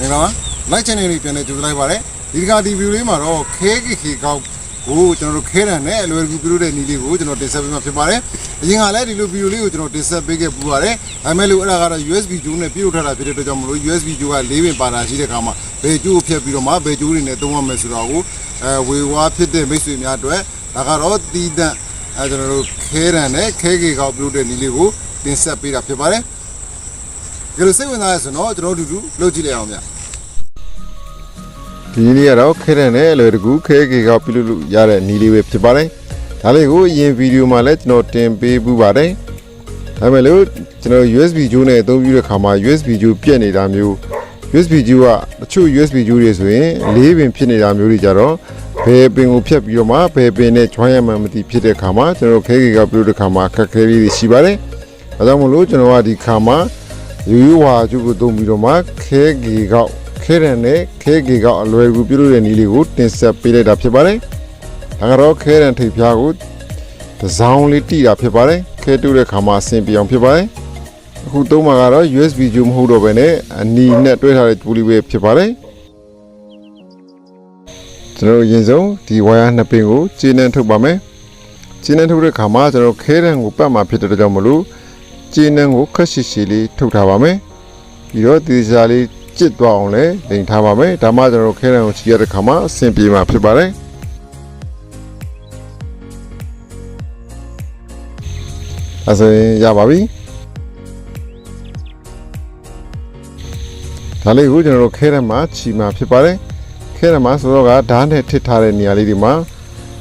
내가 라이 채널이 변해 주라이 말해 이가 리뷰를 말어 케이크 고 저는 케라네 로그 비루데 니리고 저는 데서비마 피바래 이가래 리뷰를 저는 데서비게 부바래 아메로 라가라 USB 주네 비루타라 비르도 점으로 USB 주가 4빈ပါတာရှိတဲ့ခါမှာဘယ်ကျိုးဖြတ်ပြီးတော့မှဘယ်ကျိုးတွေနဲ့သုံးရမယ်ဆိုတော့ကိုဝေဝါဖြစ်တဲ့မိတ်ဆွေများအတွက်ဒါကတော့တီးတန့်ကျွန်တော်တို့ခဲရန်နဲ့ခဲကေကောက်ပြုတ်တဲ့နီလေးကိုတင်ဆက်ပေးတာဖြစ်ပါတယ်ကြလို့စိတ်ဝင်စားရဆိုတော့ကျွန်တော်တို့လုပ်ကြည့်လိုက်အောင်ဗျဒီနေ့ကတော့ခဲရန်နဲ့လွယ်တကူခဲကေကောက်ပြုတ်လို့ရတဲ့နီလေးပဲဖြစ်ပါတယ်ဒါလေးကိုအရင်ဗီဒီယိုမှာလည်းကျွန်တော်တင်ပေးပူပါတယ်ဒါပေမဲ့လို့ကျွန်တော် USB ဂျိုးနဲ့အသုံးပြုတဲ့ခါမှာ USB ဂျိုးပြက်နေတာမျိုး USB ဂျိုးကတချို့ USB ဂျိုးတွေဆိုရင်၄ပင်ဖြစ်နေတာမျိုးတွေကြတော့ဘယ်ပင်ကိုဖြတ်ပြီးတော့မှဘယ်ပင်နဲ့ join ရမှန်းမသိဖြစ်တဲ့ခါမှာကျွန်တော်ခဲကေကောက်ပြုတ်တဲ့ခါမှာခက်ခဲလေးတွေရှိပါတယ်ဒါကြောင့်မလို့ကျွန်တော်ကဒီခါမှာရိုးရိုးဝါကျုပ်ကိုသုံးပြီးတော့မှခဲကေကောက်ခဲရန်နဲ့ခဲကေကောက်အလွယ်ကူပြုလုပ်တဲ့နည်းလေးကိုတင်ဆက်ပေးလိုက်တာဖြစ်ပါတယ်ဒါကတော့ခဲရန်ထိပ်ဖျားကိုတစ်စောင်းလေးတိတာဖြစ်ပါတယ်ခဲတူးတဲ့ခါမှာအဆင်ပြေအောင်ဖြစ်ပါတယ်အခုသုံးမှာကတော့ USB ဂျိုးမဟုတ်တော့ဘဲနဲ့အနီနဲ့တွဲထားတဲ့ပူလီပဲဖြစ်ပါတယ်ကျွန်တော်ရင်ဆုံးဒီဝါယာနှစ်ပင်ကိုကျင်းနှံထုတ်ပါမယ်ကျင်းနှံထုတ်တဲ့ခါမှာကျွန်တော်ခဲရန်ကိုပတ်မှာဖြစ်တဲ့ကြောင့်မလို့ကျင်းနှံကိုခက်ရှိရှိလေးထုတ်ထားပါမယ်ပြီးတော့ဒီစားလေးကျစ်သွားအောင်လည်းလိမ်ထားပါမယ်ဒါမှကျွန်တော်ခဲရန်ကိုချီရတဲ့ခါမှာအဆင်ပြေမှာဖြစ်ပါတယ်အဲဆိုရင်ရပါပြီဒါလေးကိုကျွန်တော်ခဲရန်မှာချီမှာဖြစ်ပါတယ်ခဲရန်မှာဆိုတော့ကဓာတ်နဲ့ထစ်ထားတဲ့နေရာလေးတွေမှာ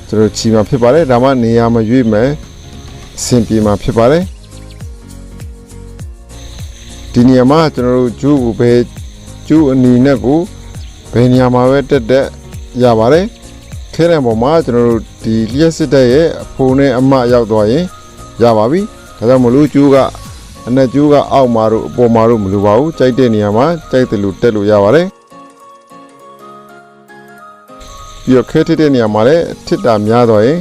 ကျွန်တော်ချီမှာဖြစ်ပါတယ်ဒါမှနေရာမရွေ့မယ်အဆင်ပြေမှာဖြစ်ပါတယ်ဒီနေရာမှာကျွန်တော်တို့ဂျိုးကိုပဲဂျိုးအနီနဲ့ကိုဘယ်နေရာမှာပဲတက်ရပါတယ်ခဲရန်ပေါ်မှာကျွန်တော်တို့ဒီလျှက်စစ်တဲ့ရဲ့အဖိုးနဲ့အမရောက်သွားရင်ရပါပြီဒါကြောင့်မလို့ဂျိုးကအနက်ဂျိုးကအောက်မှာတို့အပေါ်မှာတို့မလိုပါဘူးကြိုက်တဲ့နေရာမှာကြိုက်တယ်လို့တက်လို့ရပါတယ်ပြီးတော့ခဲထစ်တဲ့နေရာမှာလည်းထစ်တာများသွားရင်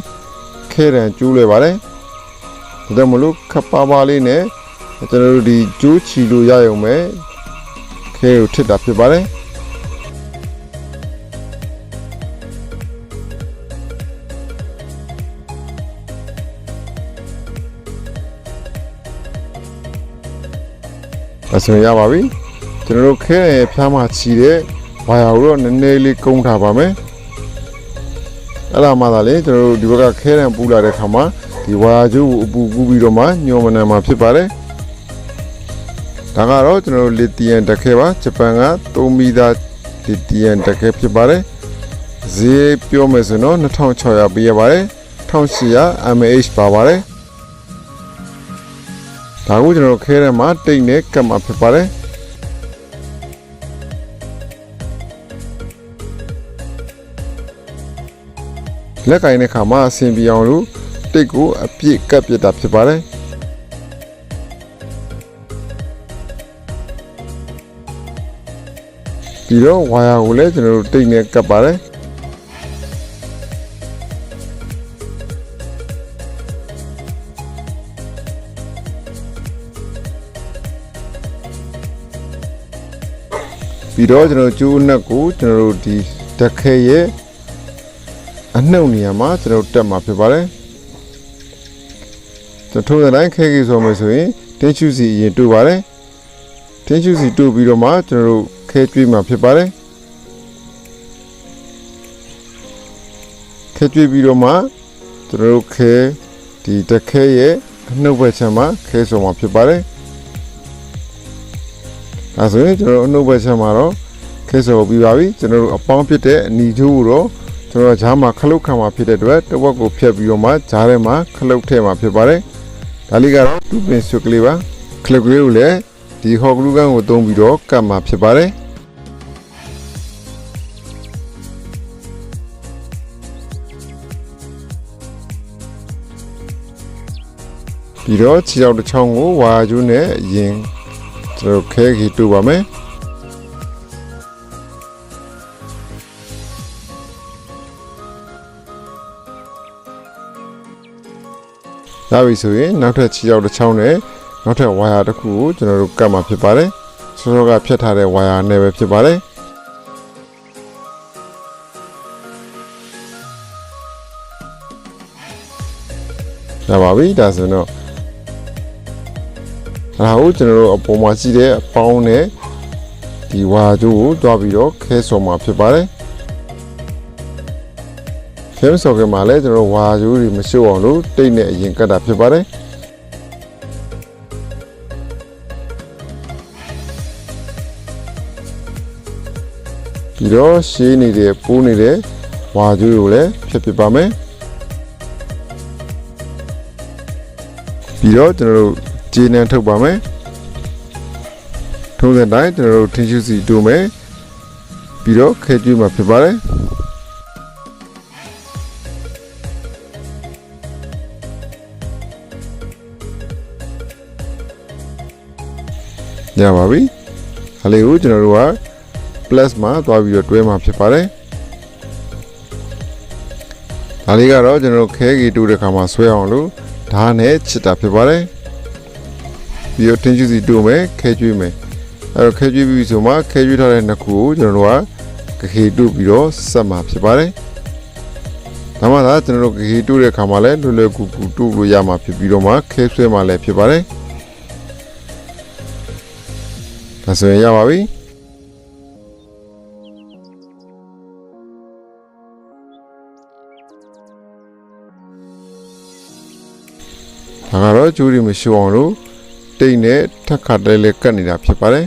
ခဲရန်ကျိုးလွယ်ပါတယ်ဒါကြောင့်မလို့ခပ်ပါပါလေးနဲ့ကျွန်တော်တို့ဒီကျိုးချီလို့ရရုံပဲခဲကိုထစ်တာဖြစ်ပါတယ်အဆင်ရပါပြီကျွန်တော်တို့ခဲရဖျားမှချီတဲ့ဝါယာကိုတော့နည်းနည်းလေးကုန်းထားပါမယ်အဲ့ဒါမှသာလေကျွန်တော်တို့ဒီဘက်ကခဲရန်ပူလာတဲ့ခါမှာဒီဝါယာကျိုးကိုအပူကူးပြီးတော့မှညှော်မနှံမှာဖြစ်ပါတယ်ဒါကတော့ကျွန်တော်တို့လီသီယမ်တက်ခဲပါဂျပန်က3မီတာလီသီယမ်တက်ခဲဖြစ်ပါတယ်ဈေးပြောမယ်ဆိုတော့2600ပေးရပါတယ်1800 mAh ပါပါတယ်ဒါကိုကျွန်တော်ခဲရမှာတိတ်နဲ့ကတ်မှာဖြစ်ပါတယ်လက်ကင်တဲ့ခါမှာအဆင်ပြေအောင်လို့တိတ်ကိုအပြည့်ကတ်ပြစ်တာဖြစ်ပါတယ်ပြီးတော့ဝါယာကိုလည်းကျွန်တော်တို့တိတ်နဲ့ကတ်ပါတယ်ပြီးတော့ကျွန်တော်ကျိုးအနက်ကိုကျွန်တော်တို့ဒီတက်ခဲရဲ့အနှုတ်နေရာမှာကျွန်တော်တက်မှာဖြစ်ပါတယ်ကျွန်တော်ထိုးတဲ့တိုင်းခဲကြီးဆိုမှဆိုရင်တင်းချူစီအရင်တူပါတယ်တင်းချူစီတူပြီးတော့မှကျွန်တော်တို့ခဲကျွေးမှာဖြစ်ပါတယ်ခဲကျွေးပြီးတော့မှကျွန်တော်တို့ခဲဒီတက်ခဲရဲ့အနှုတ်ဘက်ချမ်းမှာခဲဆိုမှာဖြစ်ပါတယ်အဲဆိုရင်ကျွန်တော်အနှုတ်ဘက်ချမ်းမှာတော့ခဲဆိုပြီးပါပြီကျွန်တော်တို့အပေါင်းဖြစ်တဲ့အနီကျိုးကိုတော့ကျွန်တော်ဂျားမှာခလုတ်ခံမှာဖြစ်တဲ့အတွက်တစ်ဝက်ကိုဖြတ်ပြီးတော့မှဂျားထဲမှာခလုတ်ထည့်မှာဖြစ်ပါတယ်ဒါလေးကတော့တူပင်ဆွကလေးပါခလုတ်ကလေးကိုလည်းဒီဟော်ဂလူးကန်ကိုသုံးပြီးတော့ကတ်မှာဖြစ်ပါတယ်ပြီးတော့ခြေထောက်တစ်ချောင်းကိုဝါကျိုးနဲ့အရင်ကျွန်တော်ခဲခီတူပါမယ်ဒါပြီဆိုရင်နောက်ထပ်ခြေထောက်တစ်ချောင်းနဲ့နောက်ထပ်ဝါယာတစ်ခုကိုကျွန်တော်တို့ကတ်မှာဖြစ်ပါတယ် စောစောကဖြတ်ထားတဲ့ဝါယာနဲ့ပဲဖြစ်ပါတယ်ရပါပြီဒါဆိုတော့ဒါကိုကျွန်တော်တို့အပေါ်မှာရှိတဲ့အပေါင်းနဲ့ဒီဝါကျိုးကိုတွားပြီးတော့ခဲဆော်မှာဖြစ်ပါတယ်ခဲဆော်ကမှာလည်းကျွန်တော်ဝါကျိုးတွေမရှိအောင်လို့တိတ်နဲ့အရင်ကတ်တာဖြစ်ပါတယ်ပြီးတော့ရှင်းနေတဲ့ပိုးနေတဲ့ဝါကျိုးကိုလည်းဖြတ်ပြပါမယ်ပြီးတော့ကျွန်တော်တို့ဂျင်းနဲ့ထုတ်ပါမယ်ထုံးစံတိုင်းကျွန်တော်တို့ထင်းရှူးစီတိုးမယ်ပြီးတော့ခဲကျွေးမှာဖြစ်ပါတယ်ရပါပြီဒါလေးကိုကျွန်တော်တို့က plus မှာသွားပြီးတော့တွဲမှာဖြစ်ပါတယ်ဒါလေးကတော့ကျွန်တော်တို့ခဲကြီးတိုးတဲ့ခါမှာဆွဲအောင်လို့ဓာတ်နဲ့ချစ်တာဖြစ်ပါတယ်ပြီးတော့တင်းကျူစီတိုးမယ်ခဲကျွေးမယ်အဲ့တော့ခဲကျွေးပြီးဆိုမှခဲကျွေးထားတဲ့နှစ်ခုကိုကျွန်တော်တို့ကခေတိုးပြီးတော့ဆက်မှာဖြစ်ပါတယ်ဒါမှသာကျွန်တော်တို့ခေတိုးတဲ့ခါမှာလည်းလွယ်လွယ်ကူကူတိုးလို့ရမှာဖြစ်ပြီးတော့မှခဲဆွဲမှာလည်းဖြစ်ပါတယ်ဒါဆိုရင်ရပါပြီဒါကတော့ကျိုးတွေမရှိအောင်လို့တိတ်နဲ့ထက်ခါတဲလဲကတ်နေတာဖြစ်ပါတယ်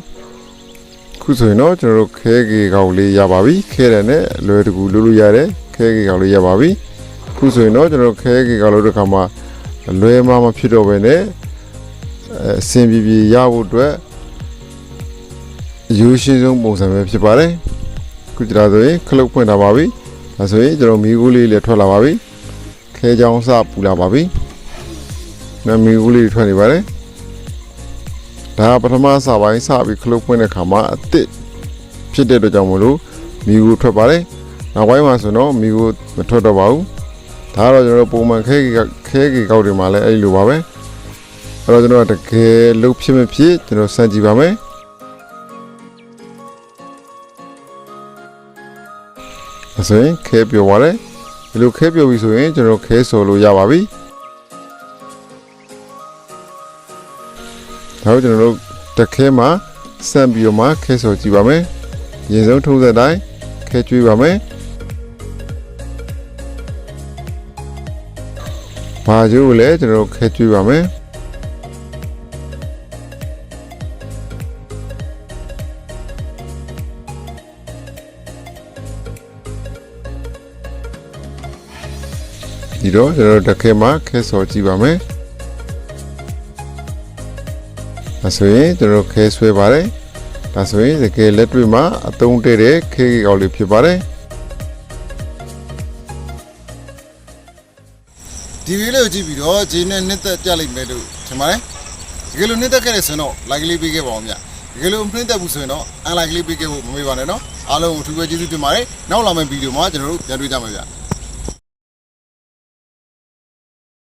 ခုဆိုရင်တော့ကျွန်တော်တို့ခဲကေကောက်လေးရပါပြီခဲတယ်နဲ့လွယ်တကူလုပ်လို့ရတယ်ခဲကေကောက်လေးရပါပြီခုဆိုရင်တော့ကျွန်တော်တို့ခဲကေကောက်လို့တဲ့ခါမှာလွယ်မှမဖြစ်တော့ဘဲနဲ့အစင်ပြေပြေရဖို့အတွက်ရိုးရှင်းဆုံးပုံစံပဲဖြစ်ပါတယ်ခုကြတာဆိုရင်ခလုတ်ဖွင့်ထားပါပြီဒါဆိုရင်ကျွန်တော်မီးကူးလေးလည်းထွက်လာပါပြီခဲချောင်းစပူလာပါပြီနမီးကူးလေးထွက်နေပါတယ်ဒါပထမစပိုင်းစပြီးခလုတ်ဖွင့်တဲ့ခါမှာအစ်စ်ဖြစ်တဲ့အတွက်ကြောင့်မလို့မီးကူးထွက်ပါတယ်နောက်ပိုင်းမှာဆိုတော့မီးကူးမထွက်တော့ပါဘူးဒါကတော့ကျွန်တော်ပုံမှန်ခဲကေကောက်တွေမှာလည်းအဲ့လိုပါပဲအဲ့တော့ကျွန်တော်တကယ်လုတ်ဖြစ်မဖြစ်ကျွန်တော်စမ်းကြည့်ပါမယ်ဆိုရင်ခဲပြောပါလေဒီလိုခဲပြောပြီဆိုရင်ကျွန်တော်ခဲဆော်လို့ရပါပြီဒါကိုကျွန်တော်တို့တစ်ခဲမှာစမ်းပြီးတော့မှခဲဆော်ကြည့်ပါမယ်ရင်ဆုံးထုံးစံတိုင်းခဲကျွေးပါမယ်ဘာကျိုးကိုလည်းကျွန်တော်တို့ခဲကျွေးပါမယ်ဒီတော့ကျွန်တော်တက်ခဲမှာခဲဆော်ကြည့်ပါမယ်ဒါဆိုရင်ကျွန်တော်ခဲဆွဲပါတယ်ဒါဆိုရင်တကယ်လက်တွေ့မှာအသုံးတည့်တဲ့ခဲကောက်လေးဖြစ်ပါတယ်ဒီဗီဒီယိုကြည့်ပြီးတော့ဂျင်းနဲ့နှစ်သက်ကြလိမ့်မယ်လို့ထင်ပါတယ်တကယ်လို့နှစ်သက်ခဲ့တဲ့ဆိုရင်တော့ like လေးပေးခဲ့ပါဦးဗျတကယ်လို့မနှစ်သက်ဘူးဆိုရင်တော့ unlike လေးပေးခဲ့ဖို့မမေ့ပါနဲ့နော်အားလုံးကိုအထူးပဲကျေးဇူးတင်ပါတယ်နောက်လာမယ့်ဗီဒီယိုမှာကျွန်တော်တို့ပြန်တွေ့ကြမှာဗျ